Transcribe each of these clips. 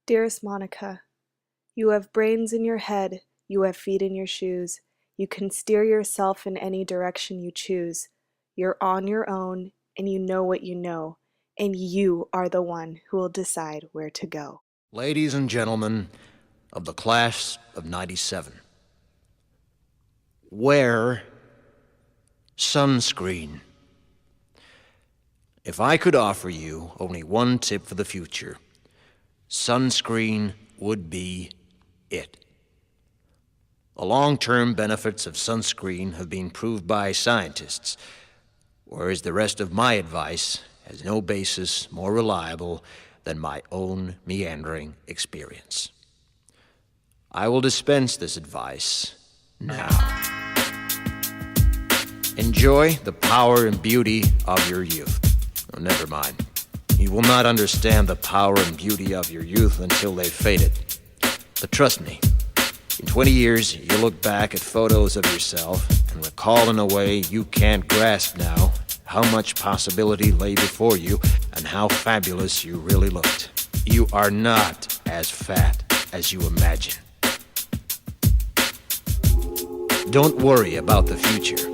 Dearest Monica, you have brains in your head, you have feet in your shoes, you can steer yourself in any direction you choose. You're on your own, and you know what you know, and you are the one who will decide where to go. Ladies and gentlemen of the class of '97, wear sunscreen. If I could offer you only one tip for the future, sunscreen would be it. The long-term benefits of sunscreen have been proved by scientists, whereas the rest of my advice has no basis more reliable than my own meandering experience. I will dispense this advice now. Enjoy the power and beauty of your youth. Oh, never mind. You will not understand the power and beauty of your youth until they've faded. But trust me, in 20 years, you'll look back at photos of yourself and recall in a way you can't grasp now how much possibility lay before you and how fabulous you really looked. You are not as fat as you imagine. Don't worry about the future,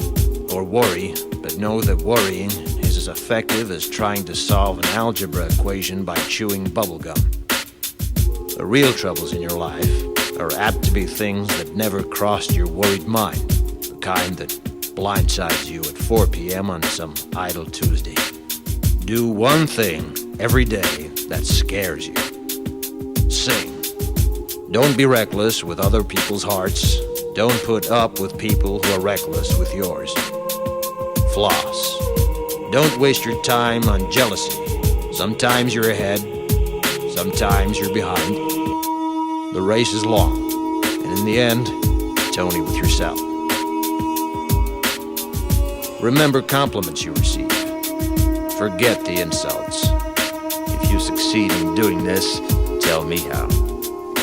or worry, but know that worrying is as effective as trying to solve an algebra equation by chewing bubblegum. The real troubles in your life are apt to be things that never crossed your worried mind, the kind that blindsides you at 4 p.m. on some idle Tuesday. Do one thing every day that scares you. Sing. Don't be reckless with other people's hearts. Don't put up with people who are reckless with yours. Floss. Don't waste your time on jealousy. Sometimes you're ahead, sometimes you're behind. The race is long, and in the end, it's only with yourself. Remember compliments you receive. Forget the insults. If you succeed in doing this, tell me how.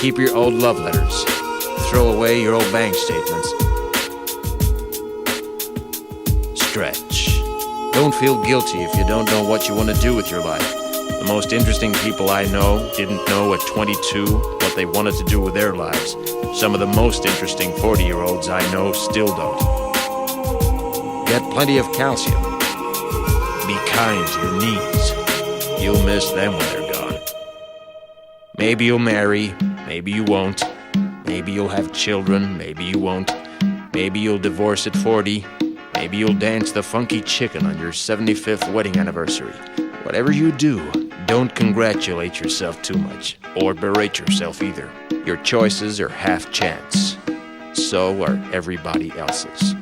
Keep your old love letters. Throw away your old bank statements. Stretch. Don't feel guilty if you don't know what you want to do with your life. The most interesting people I know didn't know at 22 what they wanted to do with their lives. Some of the most interesting 40-year-olds I know still don't. Get plenty of calcium. Be kind to your knees. You'll miss them when they're gone. Maybe you'll marry, maybe you won't. Maybe you'll have children, maybe you won't. Maybe you'll divorce at 40. Maybe you'll dance the funky chicken on your 75th wedding anniversary. Whatever you do, don't congratulate yourself too much, or berate yourself either. Your choices are half chance. So are everybody else's.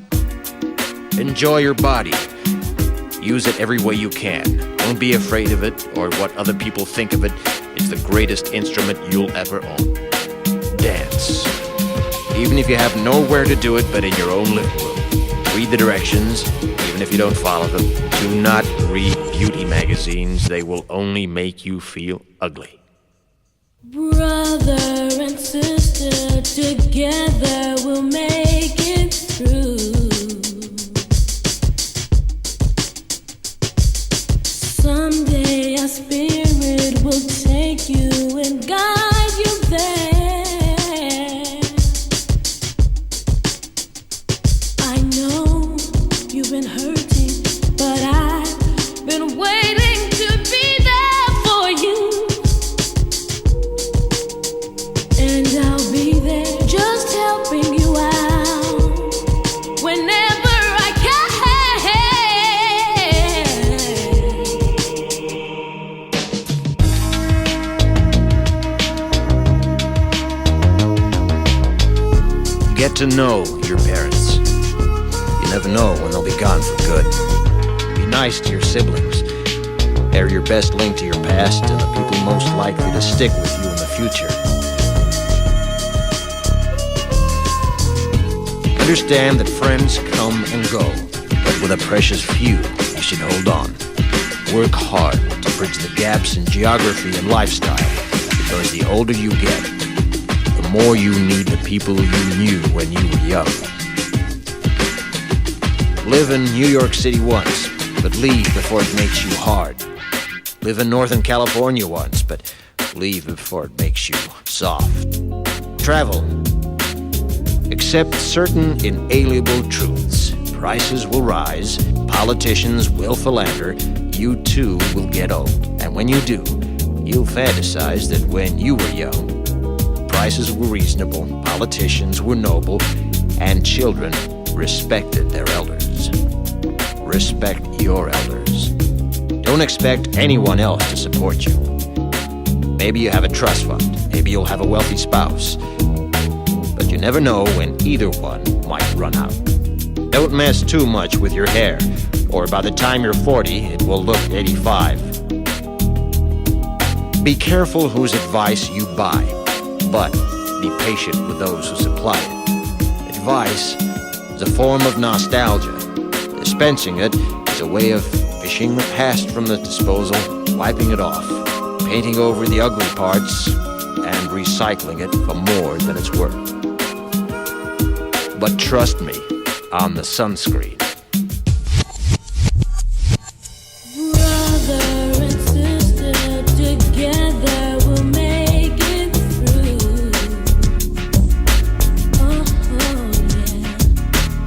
Enjoy your body. Use it every way you can. Don't be afraid of it, or what other people think of it. It's the greatest instrument you'll ever own. Dance. Even if you have nowhere to do it but in your own living room. Read the directions, even if you don't follow them. Do not read beauty magazines. They will only make you feel ugly. Brother and sister, together we'll make it through. Someday our spirit will take you and guide you there. I know you've been hurting, but I've been waiting to be there for you. And I'll be there just helping you out whenever I can. Get to know your parents. You never know when they'll be gone for good. Be nice to your siblings. They're your best link to your past and the people most likely to stick with you in the future. Understand that friends come and go, but with a precious few, you should hold on. Work hard to bridge the gaps in geography and lifestyle, because the older you get, the more you need the people you knew when you were young. Live in New York City once, but leave before it makes you hard. Live in Northern California once, but Leave before it makes you soft. Travel. Accept certain inalienable truths. Prices will rise, politicians will philander, you too will get old. And when you do, you'll fantasize that when you were young, prices were reasonable, politicians were noble, and children respected their elders. Respect your elders. Don't expect anyone else to support you. Maybe you have a trust fund, maybe you'll have a wealthy spouse, but you never know when either one might run out. Don't mess too much with your hair, or by the time you're 40, it will look 85. Be careful whose advice you buy, but be patient with those who supply it. Advice is a form of nostalgia. Dispensing it is a way of fishing the past from the disposal, wiping it off, painting over the ugly parts, and recycling it for more than it's worth. But trust me on the sunscreen. Brother and sister, together we'll make it through. Oh, yeah.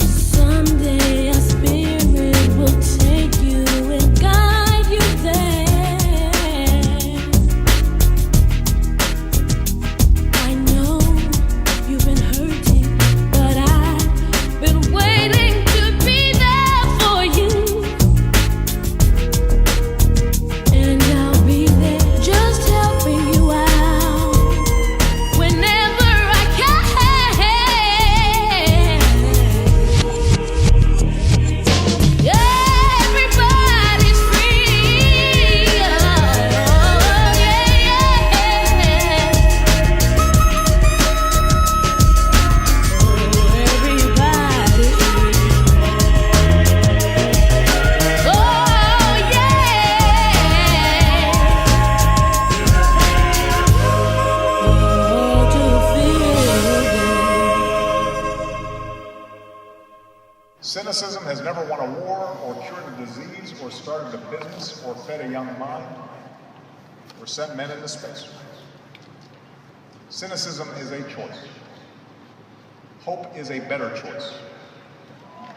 Someday our spirit will take you and guide you there. I know you've been hurting, but I've been waiting to be there for you. And I'll be there just helping you out whenever I can. Everybody's free. Oh, yeah. Everybody's free. Oh, yeah. Oh, to feel good. Cynicism has never won a war or cured a disease or started a business or fed a young mind or sent men into space. Cynicism is a choice. Hope is a better choice.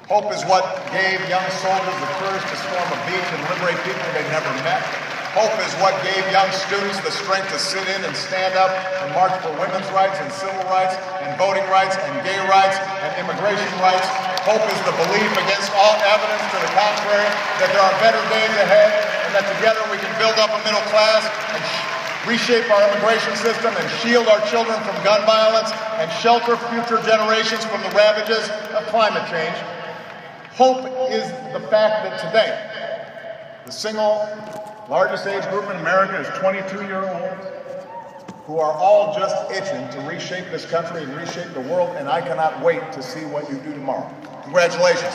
Hope is what gave young soldiers the courage to storm a beach and liberate people they never met. Hope is what gave young students the strength to sit in and stand up and march for women's rights and civil rights and voting rights and gay rights and immigration rights. Hope is the belief against all evidence to the contrary that there are better days ahead and that together we can build up a middle class and reshape our immigration system and shield our children from gun violence and shelter future generations from the ravages of climate change. Hope is the fact that today, the single largest age group in America is 22-year-olds who are all just itching to reshape this country and reshape the world, and I cannot wait to see what you do tomorrow. Congratulations.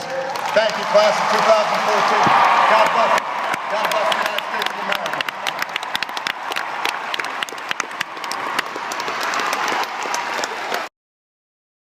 Thank you, class of 2014. God bless you. God bless the United States of America.